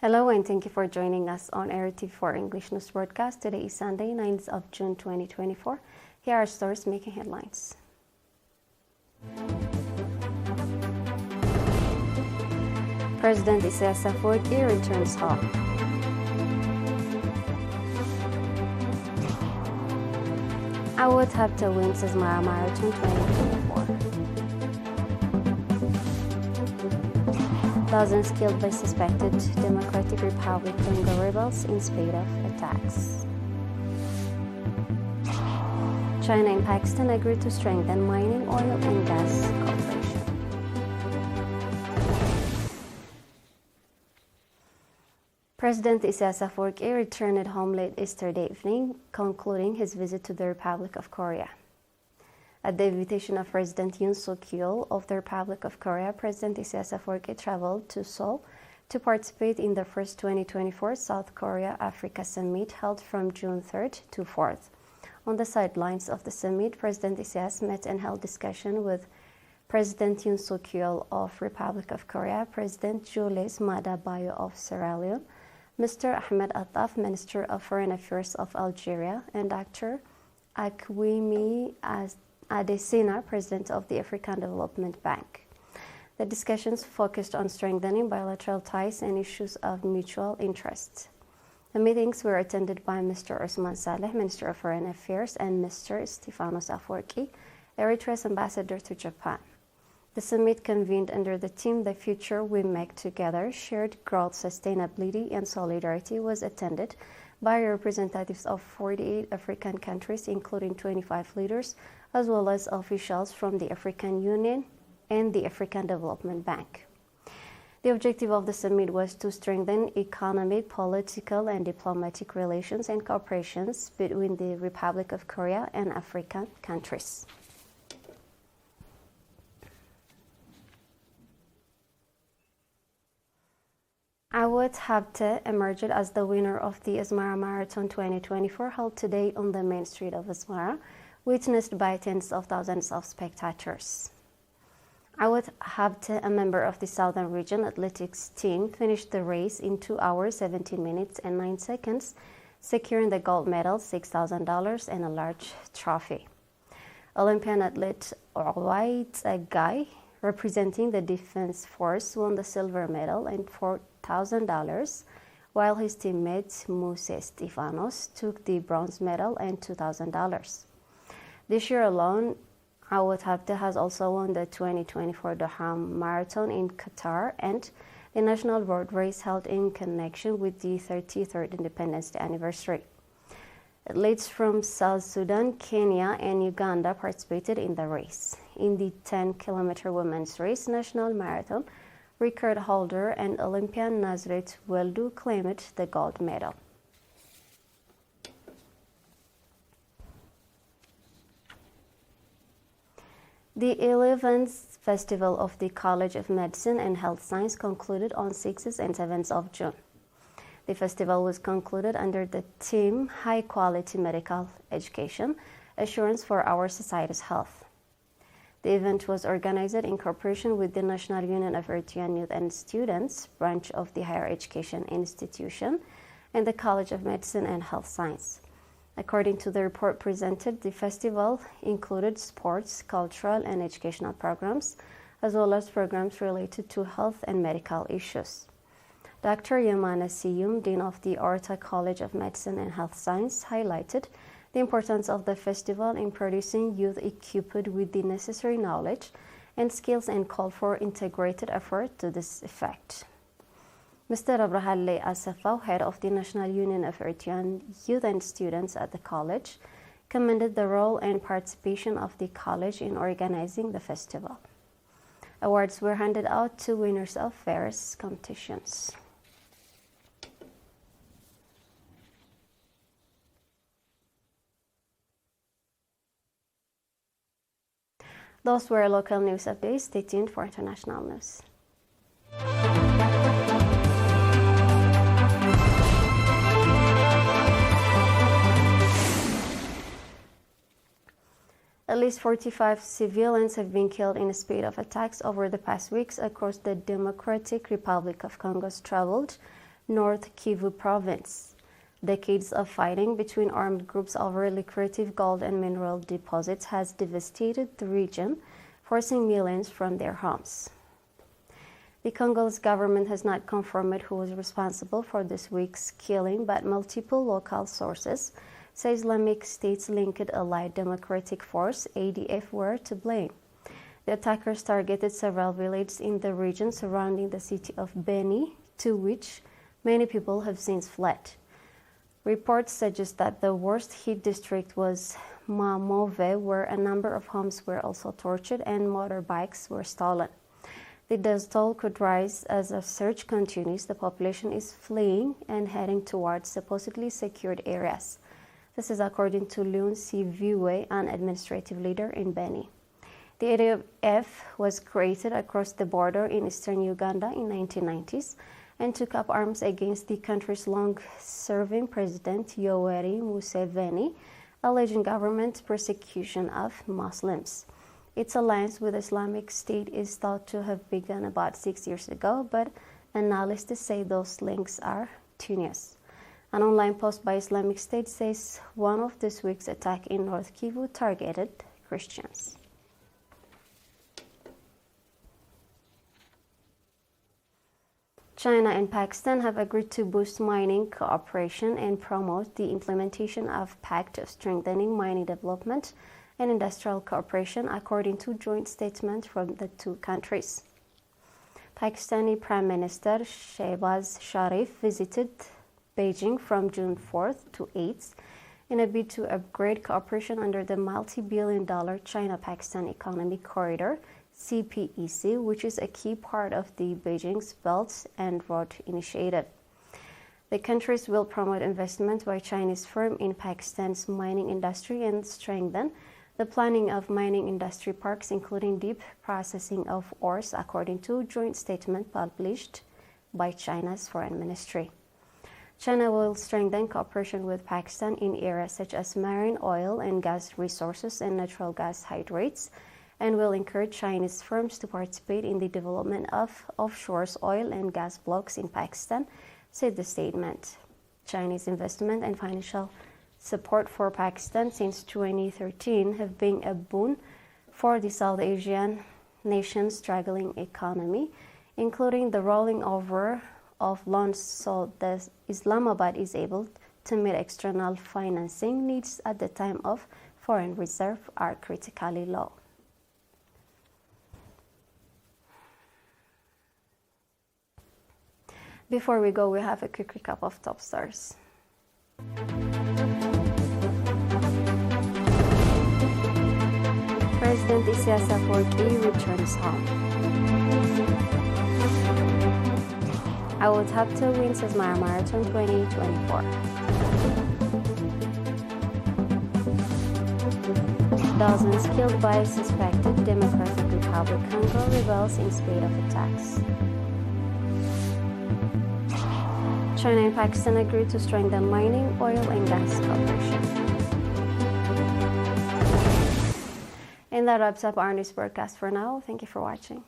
Hello and thank you for joining us on ERi-TV for English News Broadcast. Today is Sunday, 9th of June 2024. Here are stories making headlines. President ERi returns home. Awad Habta wins Asmara Marathon 2024. Thousands killed by suspected Democratic Republic Congo rebels in spate of attacks. China and Pakistan agreed to strengthen mining, oil and gas cooperation. President ERi returned home late yesterday evening, concluding his visit to the Republic of Korea. At the invitation of President Yoon Suk-yeol of the Republic of Korea, President ERi traveled to Seoul to participate in the first 2024 South Korea-Africa Summit held from June 3rd to 4th. On the sidelines of the summit, President ERi met and held discussion with President Yoon Suk-yeol of Republic of Korea, President Julius Maada Bio of Sierra Leone, Mr. Ahmed Attaf, Minister of Foreign Affairs of Algeria, and Dr. Akwemi Adesina, President of the African Development Bank. The discussions focused on strengthening bilateral ties and issues of mutual interest. The meetings were attended by Mr. Osman Saleh, Minister of Foreign Affairs, and Mr. Stefanos Afwerki, Eritrea's ambassador to Japan. The summit, convened under the theme "The Future We Make Together: Shared Growth, Sustainability and Solidarity," was attended by representatives of 48 African countries, including 25 leaders, as well as officials from the African Union and the African Development Bank. The objective of the summit was to strengthen economic, political, and diplomatic relations and cooperations between the Republic of Korea and African countries. Awad Habta emerged as the winner of the Asmara Marathon 2024 held today on the main street of Asmara, witnessed by tens of thousands of spectators. Awad Habta, a member of the Southern Region Athletics team, finished the race in 2 hours, 17 minutes and 9 seconds, securing the gold medal, $6,000 and a large trophy. Olympian athlete White Guy, representing the Defense Force, won the silver medal and $4,000, while his teammate Moses Stefanos took the bronze medal and $2,000. This year alone, Awad Habta has also won the 2024 Doha Marathon in Qatar and the national road race held in connection with the 33rd Independence Day anniversary. Athletes from South Sudan, Kenya, and Uganda participated in the race. In the 10-kilometer women's race national marathon, record holder and Olympian Nazareth Weldu claimed the gold medal. The 11th Festival of the College of Medicine and Health Science concluded on 6th and 7th of June. The festival was concluded under the theme High Quality Medical Education, Assurance for Our Society's Health. The event was organized in cooperation with the National Union of Eritrean Youth and Students, branch of the Higher Education Institution, and the College of Medicine and Health Science. According to the report presented, the festival included sports, cultural, and educational programs, as well as programs related to health and medical issues. Dr. Yamana Siyum, Dean of the Orta College of Medicine and Health Science, highlighted the importance of the festival in producing youth equipped with the necessary knowledge and skills and called for integrated effort to this effect. Mr. Abrahalle Asafau, head of the National Union of Eritrean Youth and Students at the college, commended the role and participation of the college in organizing the festival. Awards were handed out to winners of various competitions. Those were local news updates. Stay tuned for international news. At least 45 civilians have been killed in a spate of attacks over the past weeks across the Democratic Republic of Congo's troubled North Kivu province. Decades of fighting between armed groups over lucrative gold and mineral deposits has devastated the region, forcing millions from their homes. The Congolese government has not confirmed who was responsible for this week's killing, but multiple local sources say Islamic State's linked Allied Democratic Force, ADF, were to blame. The attackers targeted several villages in the region surrounding the city of Beni, to which many people have since fled. Reports suggest that the worst-hit district was Mamove, where a number of homes were also torched and motorbikes were stolen. The death toll could rise as a search continues. The population is fleeing and heading towards supposedly secured areas. This is according to Leon Siviwe, an administrative leader in Beni. The ADF was created across the border in eastern Uganda in the 1990s and took up arms against the country's long-serving president, Yoweri Museveni, alleging government persecution of Muslims. Its alliance with Islamic State is thought to have begun about 6 years ago, but analysts say those links are tenuous. An online post by Islamic State says one of this week's attacks in North Kivu targeted Christians. China and Pakistan have agreed to boost mining cooperation and promote the implementation of Pact strengthening mining development and industrial cooperation, according to joint statement from the two countries. Pakistani Prime Minister Shehbaz Sharif visited Beijing from June 4th to 8th in a bid to upgrade cooperation under the multi-billion-dollar China-Pakistan Economic Corridor, CPEC, which is a key part of the Beijing's Belt and Road Initiative. The countries will promote investment by Chinese firms in Pakistan's mining industry and strengthen the planning of mining industry parks, including deep processing of ores, according to a joint statement published by China's Foreign Ministry. China will strengthen cooperation with Pakistan in areas such as marine oil and gas resources and natural gas hydrates, and will encourage Chinese firms to participate in the development of offshore oil and gas blocks in Pakistan, said the statement. Chinese investment and financial support for Pakistan since 2013 have been a boon for the South Asian nation's struggling economy, including the rolling over of loans so that Islamabad is able to meet external financing needs at the time of foreign reserves are critically low. Before we go, we have a quick recap of top stars. President ERi-TV returns home. I will top 2 wins as Marathon 2024. Dozens killed by suspected Democratic Republic Congo rebels in spate of attacks. China and Pakistan agreed to strengthen mining, oil, and gas cooperation. And that wraps up our news broadcast for now. Thank you for watching.